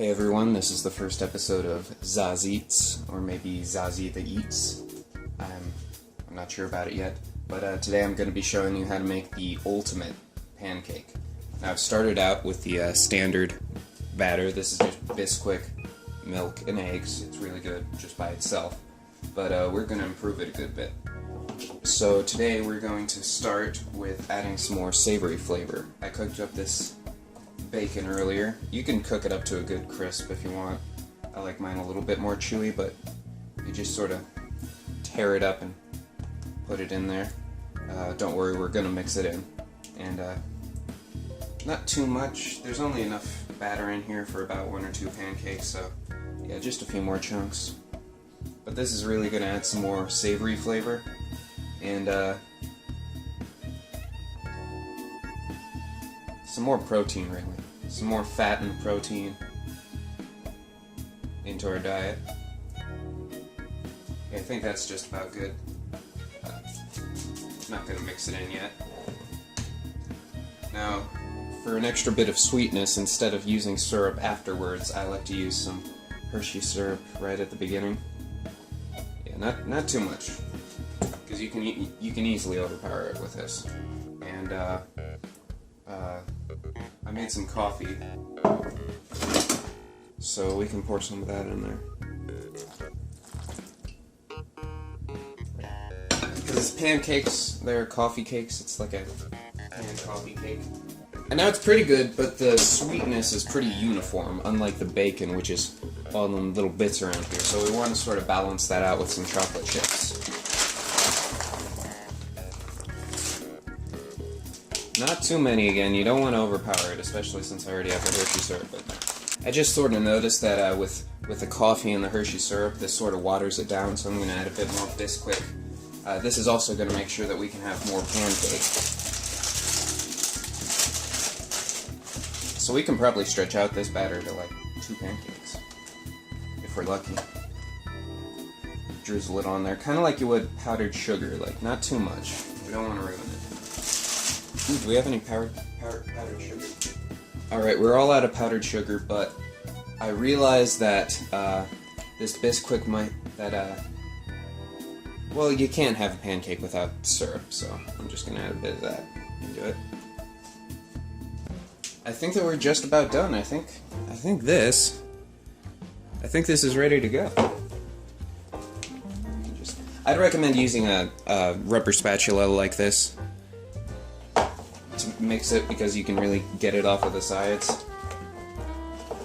Hey everyone, this is the first episode of Zhazeats, or maybe Zhazi the Eats. I'm not sure about it yet, but today I'm going to be showing you how to make the ultimate pancake. Now I've started out with the standard batter. This is just Bisquick, milk, and eggs. It's really good just by itself, but we're going to improve it a good bit. So today we're going to start with adding some more savory flavor. I cooked up this bacon earlier. You can cook it up to a good crisp if you want. I like mine a little bit more chewy, but you just sort of tear it up and put it in there. Don't worry, we're gonna mix it in. And not too much. There's only enough batter in here for about 1 or 2 pancakes, so yeah, just a few more chunks. But this is really gonna add some more savory flavor and some more protein, really. Some more fat and protein into our diet. Yeah, I think that's just about good. Not going to mix it in yet. Now, for an extra bit of sweetness, instead of using syrup afterwards, I like to use some Hershey syrup right at the beginning. Yeah, not too much, because you can easily overpower it with this. And I made some coffee, so we can pour some of that in there. Because it's pancakes, they're coffee cakes, it's like a pan coffee cake. And now it's pretty good, but the sweetness is pretty uniform, unlike the bacon, which is all them little bits around here. So we want to sort of balance that out with some chocolate chips. Not too many again, you don't want to overpower it, especially since I already have the Hershey syrup in there. I just sort of noticed that with the coffee and the Hershey syrup, this sort of waters it down, so I'm going to add a bit more Bisquick. This is also going to make sure that we can have more pancake. So we can probably stretch out this batter to like 2 pancakes, if we're lucky. Drizzle it on there, kind of like you would powdered sugar, like not too much. We don't want to ruin it. Ooh, do we have any powdered sugar? Alright, we're all out of powdered sugar, but I realized that this Bisquick well, you can't have a pancake without syrup, so I'm just going to add a bit of that into it. I think that we're just about done. I think this is ready to go. I'd recommend using a rubber spatula like this to mix it, because you can really get it off of the sides.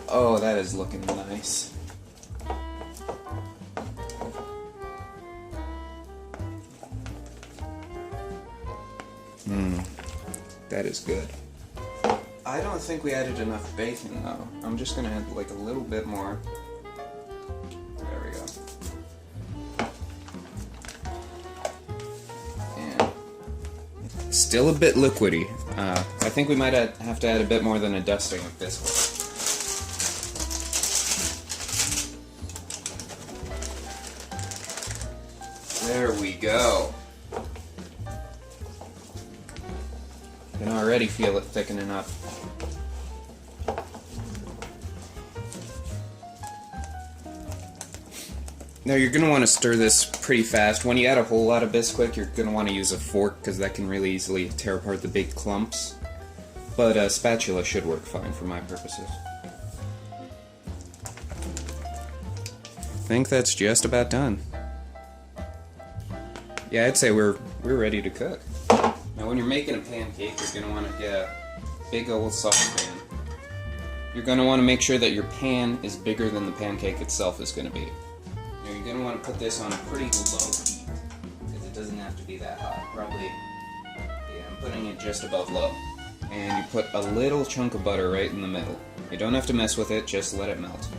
Oh, that is looking nice. That is good. I don't think we added enough bacon though. I'm just gonna add like a little bit more. There we go. And still a bit liquidy. I think we might have to add a bit more than a dusting of Bisquick. There we go. I can already feel it thickening up. Now you're going to want to stir this pretty fast. When you add a whole lot of Bisquick, you're going to want to use a fork, because that can really easily tear apart the big clumps. But a spatula should work fine for my purposes. I think that's just about done. Yeah, I'd say we're ready to cook. Now when you're making a pancake, you're going to want to get a big old saucepan. You're going to want to make sure that your pan is bigger than the pancake itself is going to be. Now you're going to want to put this on a pretty low heat, because it doesn't have to be that hot. Probably, yeah, I'm putting it just above low. And you put a little chunk of butter right in the middle. You don't have to mess with it, just let it melt.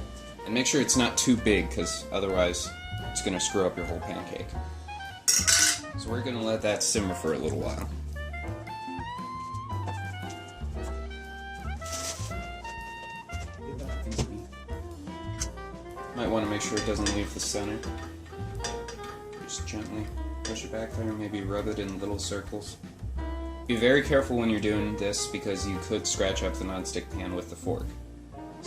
And make sure it's not too big, because otherwise it's going to screw up your whole pancake. So we're going to let that simmer for a little while. Might want to make sure it doesn't leave the center. Just gently push it back there, maybe rub it in little circles. Be very careful when you're doing this, because you could scratch up the nonstick pan with the fork.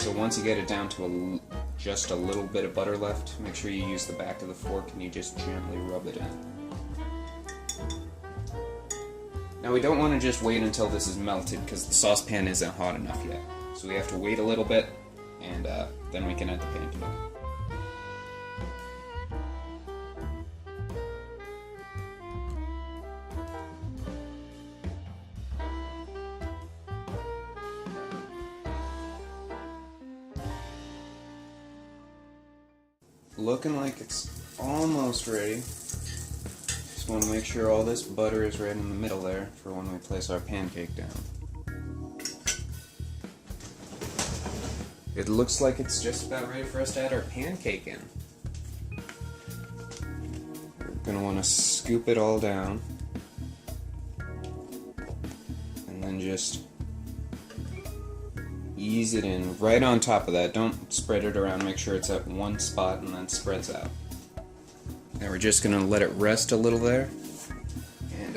So once you get it down to just a little bit of butter left, make sure you use the back of the fork and you just gently rub it in. Now we don't want to just wait until this is melted because the saucepan isn't hot enough yet. So we have to wait a little bit and then we can add the pancake. Looking like it's almost ready. Just want to make sure all this butter is right in the middle there for when we place our pancake down. It looks like it's just about ready for us to add our pancake in. We're going to want to scoop it all down and then just ease it in right on top of that. Don't spread it around, make sure it's at one spot and then spreads out. Now we're just going to let it rest a little there, and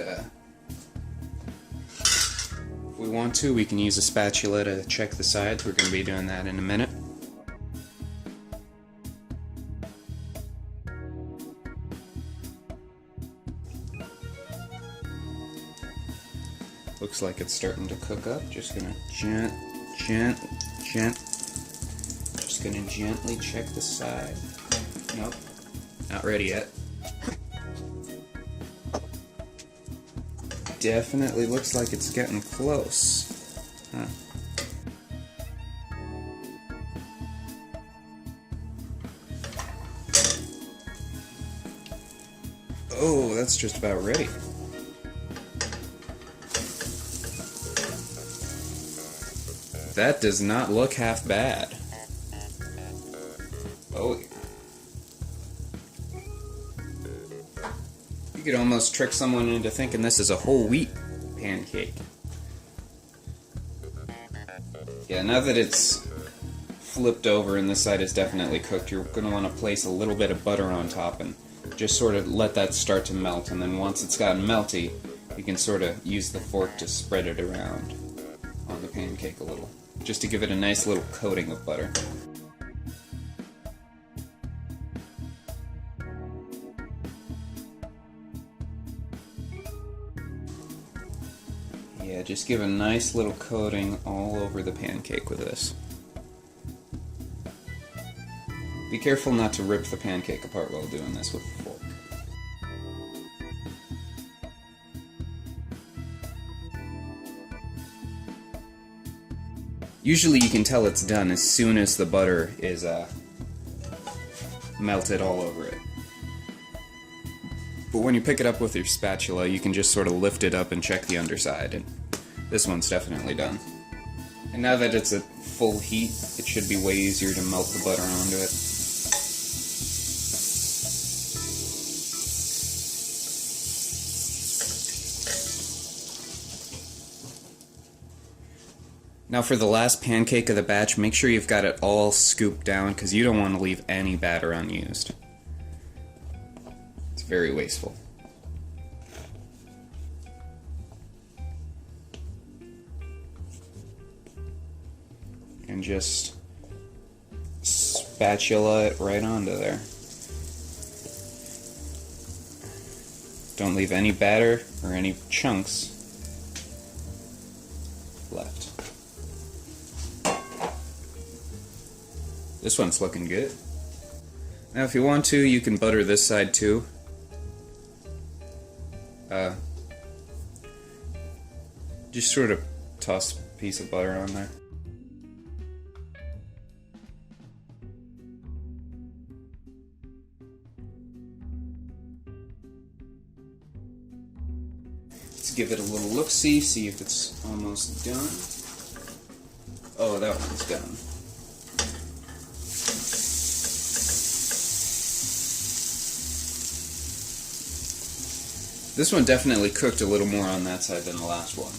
if we want to, we can use a spatula to check the sides. We're going to be doing that in a minute. Looks like it's starting to cook up. Just going to just gonna gently check the side. Nope, not ready yet. Definitely looks like it's getting close. Huh. Oh, that's just about ready. That does not look half bad. Oh, you could almost trick someone into thinking this is a whole wheat pancake. Yeah, now that it's flipped over and this side is definitely cooked, you're going to want to place a little bit of butter on top and just sort of let that start to melt, and then once it's gotten melty, you can sort of use the fork to spread it around on the pancake a little, just to give it a nice little coating of butter. Yeah, just give a nice little coating all over the pancake with this. Be careful not to rip the pancake apart while doing this with the fork. Usually you can tell it's done as soon as the butter is melted all over it. But when you pick it up with your spatula, you can just sort of lift it up and check the underside, and this one's definitely done. And now that it's at full heat, it should be way easier to melt the butter onto it. Now for the last pancake of the batch, make sure you've got it all scooped down because you don't want to leave any batter unused. It's very wasteful. And just spatula it right onto there. Don't leave any batter or any chunks left. This one's looking good. Now if you want to, you can butter this side too. Just sort of toss a piece of butter on there. Let's give it a little look-see, see if it's almost done. Oh, that one's done. This one definitely cooked a little more on that side than the last one.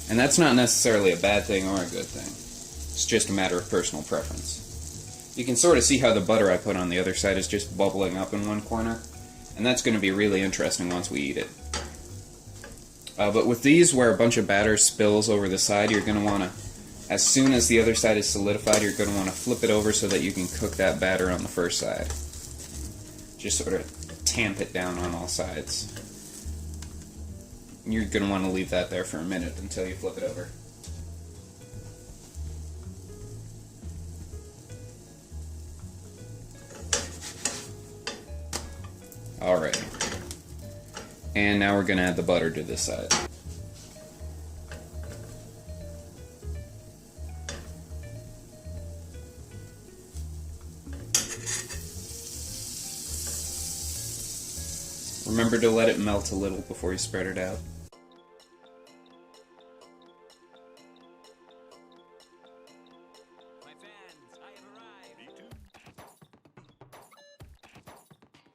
And that's not necessarily a bad thing or a good thing. It's just a matter of personal preference. You can sort of see how the butter I put on the other side is just bubbling up in one corner. And that's going to be really interesting once we eat it. But with these, where a bunch of batter spills over the side, you're going to want to As soon as the other side is solidified, you're going to want to flip it over so that you can cook that batter on the first side. Just sort of tamp it down on all sides. You're going to want to leave that there for a minute until you flip it over. Alright. And now we're going to add the butter to this side. Remember to let it melt a little before you spread it out. My fans, I have arrived. Me too.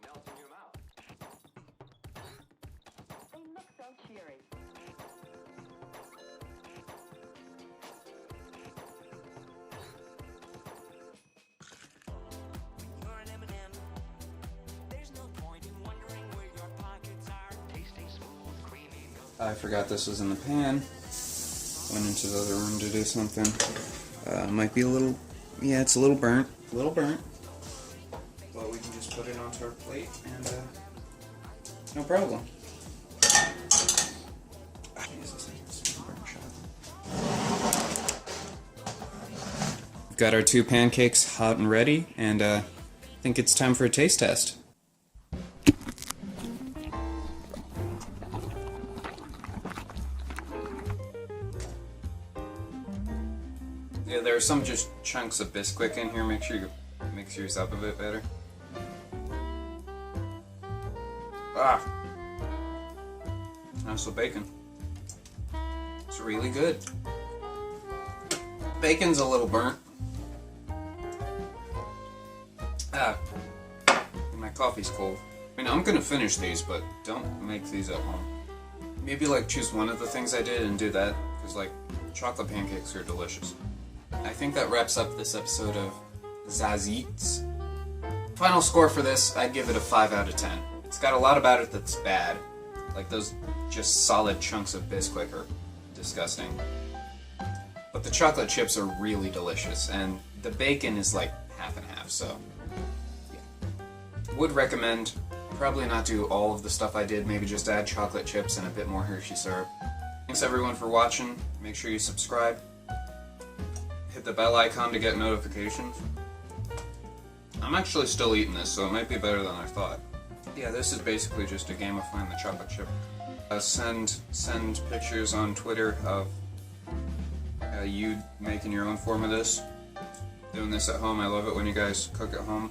Melt in your mouth. They look so cheery. You're an M&M. There's no point in wondering where your pockets are. Tasty, smooth, creamy milk. I forgot this was in the pan. Went into the other room to do something. Might be a little, yeah, it's a little burnt. A little burnt. But we can just put it onto our plate and no problem. Jesus, it's a burnt shot. We've got our 2 pancakes hot and ready, and I think it's time for a taste test. Yeah, there are some just chunks of Bisquick in here. Make sure you mix yours up a bit better. Ah! That's the bacon. It's really good. Bacon's a little burnt. Ah, my coffee's cold. I mean, I'm gonna finish these, but don't make these at home. Maybe like choose one of the things I did and do that, because like chocolate pancakes are delicious. I think that wraps up this episode of Zhazeats. Final score for this, I'd give it a 5 out of 10. It's got a lot about it that's bad. Like those just solid chunks of Bisquick are disgusting. But the chocolate chips are really delicious, and the bacon is like half and half, so yeah. Would recommend, probably not do all of the stuff I did, maybe just add chocolate chips and a bit more Hershey syrup. Thanks everyone for watching, make sure you subscribe. Hit the bell icon to get notifications. I'm actually still eating this, so it might be better than I thought. Yeah, this is basically just a game of find the chocolate chip. Send pictures on Twitter of you making your own form of this. Doing this at home, I love it when you guys cook at home.